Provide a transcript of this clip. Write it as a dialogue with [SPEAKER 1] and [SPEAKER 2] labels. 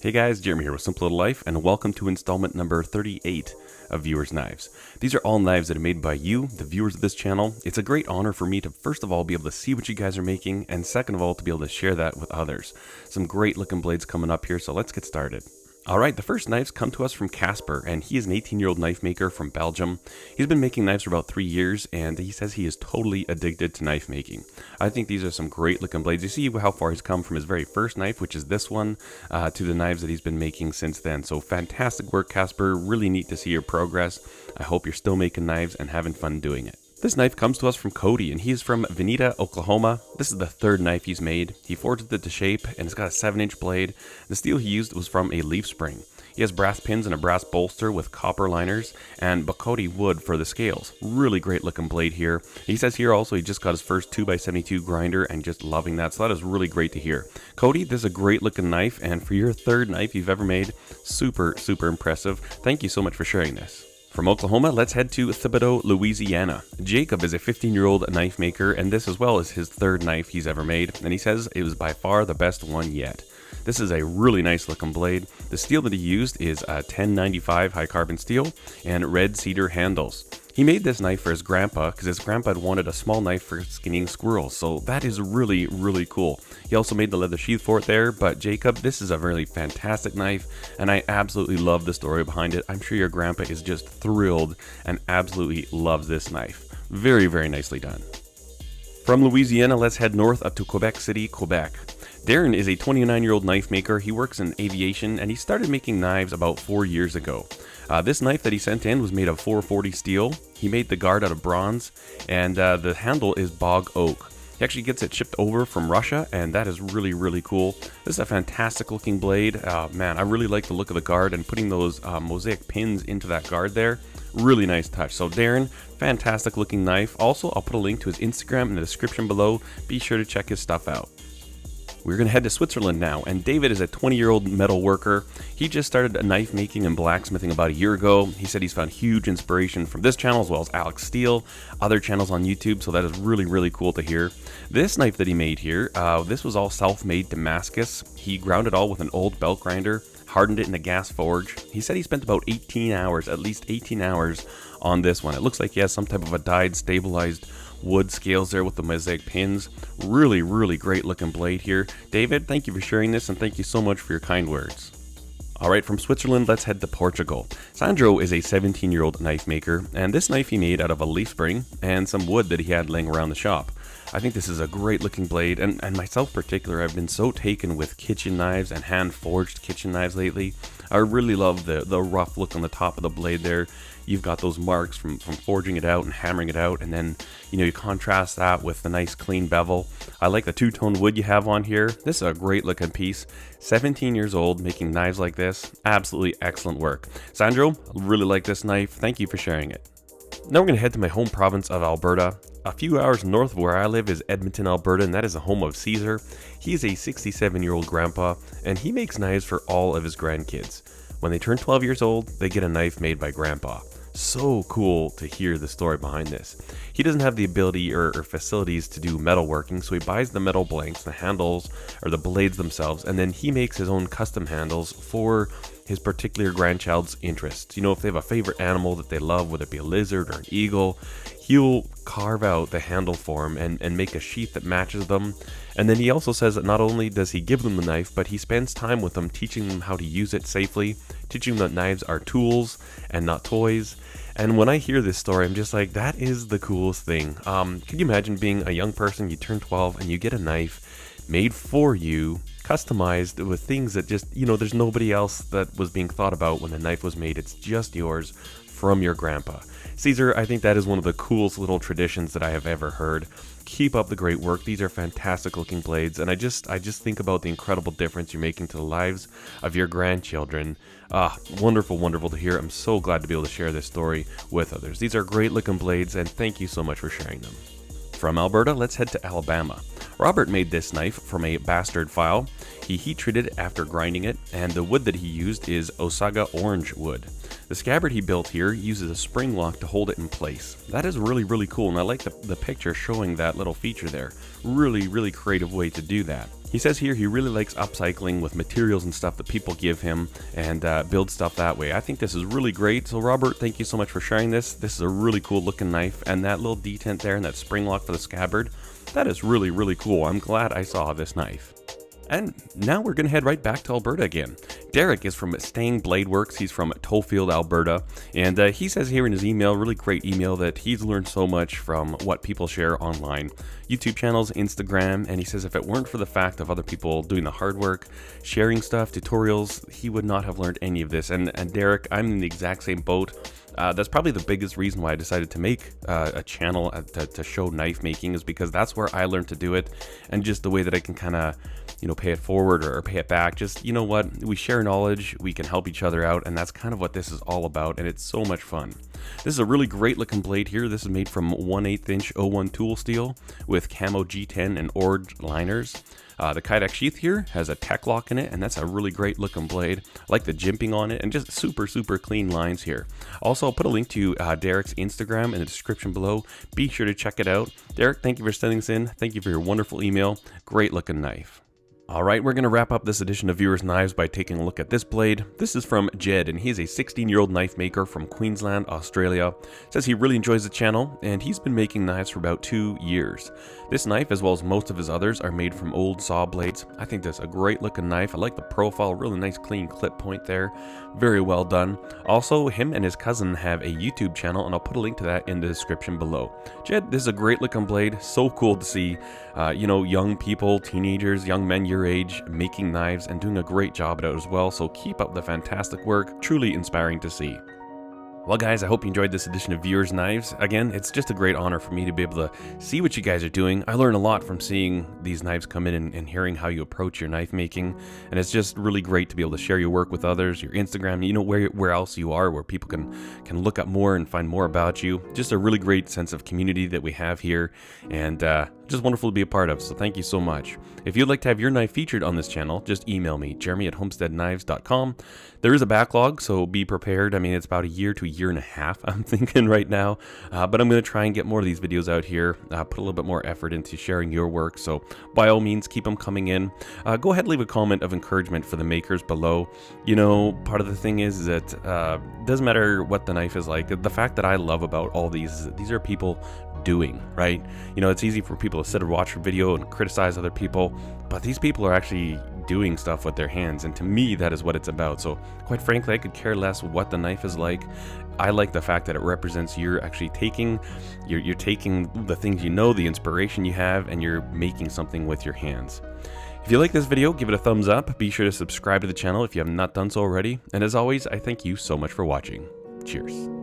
[SPEAKER 1] Hey guys, Jeremy here with Simple Little Life, and welcome to installment number 38 of Viewers Knives. These are all knives that are made by you, the viewers of this channel. It's a great honor for me to first of all be able to see what you guys are making, and second of all to be able to share that with others. Some great looking blades coming up here, so let's get started. Alright, the first knives come to us from Casper, and he is an 18-year-old knife maker from Belgium. He's been making knives for about 3 years, and he says he is totally addicted to knife making. I think these are some great looking blades. You see how far he's come from his very first knife, which is this one, to the knives that he's been making since then. So fantastic work, Casper. Really neat to see your progress. I hope you're still making knives and having fun doing it. This knife comes to us from Cody, and he's from Veneta, Oklahoma. This is the third knife he's made. He forged it to shape, and it's got a 7-inch blade. The steel he used was from a leaf spring. He has brass pins and a brass bolster with copper liners, and Cody wood for the scales. Really great looking blade here. He says here also he just got his first 2x72 grinder and just loving that, so that is really great to hear. Cody, this is a great looking knife, and for your third knife you've ever made, super impressive. Thank you so much for sharing this. From Oklahoma, let's head to Thibodaux, Louisiana. Jacob is a 15-year-old knife maker, and this as well is his third knife he's ever made, and he says it was by far the best one yet. This is a really nice looking blade. The steel that he used is a 1095 high carbon steel and red cedar handles. He made this knife for his grandpa because his grandpa had wanted a small knife for skinning squirrels, so that is really cool. He also made the leather sheath for it there, but Jacob, this is a really fantastic knife, and I absolutely love the story behind it. I'm sure your grandpa is just thrilled and absolutely loves this knife. Very nicely done. From Louisiana, let's head north up to Quebec City, Quebec. Darren is a 29-year-old knife maker. He works in aviation, and he started making knives about 4 years ago. This knife that he sent in was made of 440 steel. He made the guard out of bronze, and the handle is bog oak. He actually gets it shipped over from Russia, and that is really cool. This is a fantastic looking blade. Man, I really like the look of the guard, and putting those mosaic pins into that guard there. Really nice touch. So Darren, fantastic looking knife. Also, I'll put a link to his Instagram in the description below. Be sure to check his stuff out. We're going to head to Switzerland now, and David is a 20-year-old metal worker. He just started knife making and blacksmithing about a year ago. He said he's found huge inspiration from this channel as well as Alex Steele, other channels on YouTube, so that is really cool to hear. This knife that he made here, this was all self-made Damascus. He ground it all with an old belt grinder, hardened it in a gas forge. He said he spent about 18 hours, at least 18 hours on this one. It looks like he has some type of a dyed, stabilized wood scales there with the mosaic pins. Really great looking blade here. David, thank you for sharing this, and thank you so much for your kind words. Alright, from Switzerland, let's head to Portugal. Sandro is a 17-year-old knife maker, and this knife he made out of a leaf spring and some wood that he had laying around the shop. I think this is a great looking blade, and myself in particular, I've been so taken with kitchen knives and hand forged kitchen knives lately. I really love the rough look on the top of the blade there. You've got those marks from forging it out and hammering it out, and then you contrast that with the nice clean bevel. I like the two-tone wood you have on here. This is a great looking piece. 17 years old, making knives like this. Absolutely excellent work. Sandro, really like this knife. Thank you for sharing it. Now we're going to head to my home province of Alberta. A few hours north of where I live is Edmonton, Alberta, and that is the home of Caesar. He is a 67-year-old grandpa, and he makes knives for all of his grandkids. When they turn 12 years old, they get a knife made by grandpa. So cool to hear the story behind this. He doesn't have the ability or facilities to do metalworking, so he buys the metal blanks, the handles, or the blades themselves, and then he makes his own custom handles for his particular grandchild's interests. If they have a favorite animal that they love, whether it be a lizard or an eagle, he'll carve out the handle for him and make a sheath that matches them. And then he also says that not only does he give them the knife, but he spends time with them teaching them how to use it safely, teaching them that knives are tools and not toys. And when I hear this story, I'm just like, that is the coolest thing. Can you imagine being a young person, you turn 12 and you get a knife made for you, customized with things that just, there's nobody else that was being thought about when the knife was made. It's just yours from your grandpa. Caesar, I think that is one of the coolest little traditions that I have ever heard. Keep up the great work. These are fantastic looking blades, and I just think about the incredible difference you're making to the lives of your grandchildren. Wonderful to hear. I'm so glad to be able to share this story with others. These are great looking blades, and thank you so much for sharing them. From Alberta, let's head to Alabama. Robert made this knife from a bastard file. He heat treated after grinding it, and the wood that he used is Osage orange wood. The scabbard he built here uses a spring lock to hold it in place. That is really cool, and I like the picture showing that little feature there. Really creative way to do that. He says here he really likes upcycling with materials and stuff that people give him and build stuff that way. I think this is really great. So Robert, thank you so much for sharing this. This is a really cool looking knife, and that little detent there and that spring lock for the scabbard, that is really, really cool. I'm glad I saw this knife. And now we're going to head right back to Alberta again. Derek is from Stang Blade Works. He's from Tofield, Alberta. And he says here in his email, really great email, that he's learned so much from what people share online. YouTube channels, Instagram, and he says if it weren't for the fact of other people doing the hard work, sharing stuff, tutorials, he would not have learned any of this. And Derek, I'm in the exact same boat. That's probably the biggest reason why I decided to make a channel to show knife making, is because that's where I learned to do it, and just the way that I can kind of, pay it forward or pay it back. Just, you know what, we share knowledge, we can help each other out, and that's kind of what this is all about, and it's so much fun. This is a really great looking blade here. This is made from 1/8 inch 01 tool steel with camo G10 and orange liners. The Kydex sheath here has a tech lock in it, and that's a really great looking blade. I like the jimping on it, and just super clean lines here. Also, I'll put a link to Derek's Instagram in the description below. Be sure to check it out. Derek, thank you for sending this in. Thank you for your wonderful email. Great looking knife. Alright, we're going to wrap up this edition of Viewers Knives by taking a look at this blade. This is from Jed, and he's a 16-year-old knife maker from Queensland, Australia. Says he really enjoys the channel, and he's been making knives for about 2 years. This knife, as well as most of his others, are made from old saw blades. I think that's a great looking knife. I like the profile, really nice clean clip point there. Very well done. Also, him and his cousin have a YouTube channel, and I'll put a link to that in the description below. Jed, this is a great looking blade. So cool to see, young people, teenagers, young men your age, making knives and doing a great job at it as well. So keep up the fantastic work. Truly inspiring to see. Well guys, I hope you enjoyed this edition of Viewers Knives. Again, it's just a great honor for me to be able to see what you guys are doing. I learn a lot from seeing these knives come in and hearing how you approach your knife making. And it's just really great to be able to share your work with others, your Instagram, where else you are, where people can look up more and find more about you. Just a really great sense of community that we have here, and just wonderful to be a part of, so thank you so much. If you'd like to have your knife featured on this channel, just email me, jeremy@homesteadknives.com. There is a backlog, so be prepared. I mean, it's about a year to a year and a half, I'm thinking right now, but I'm going to try and get more of these videos out here, put a little bit more effort into sharing your work, so by all means, keep them coming in. Go ahead and leave a comment of encouragement for the makers below. Part of the thing is that doesn't matter what the knife is like. The fact that I love about all these is that these are people doing, right? It's easy for people to sit and watch a video and criticize other people, but these people are actually doing stuff with their hands, and to me, that is what it's about. So quite frankly, I could care less what the knife is like. I like the fact that it represents you're actually taking you're taking the things the inspiration you have, and you're making something with your hands. If you like this video, give it a thumbs up. Be sure to subscribe to the channel if you have not done so already, and as always, I thank you so much for watching. Cheers.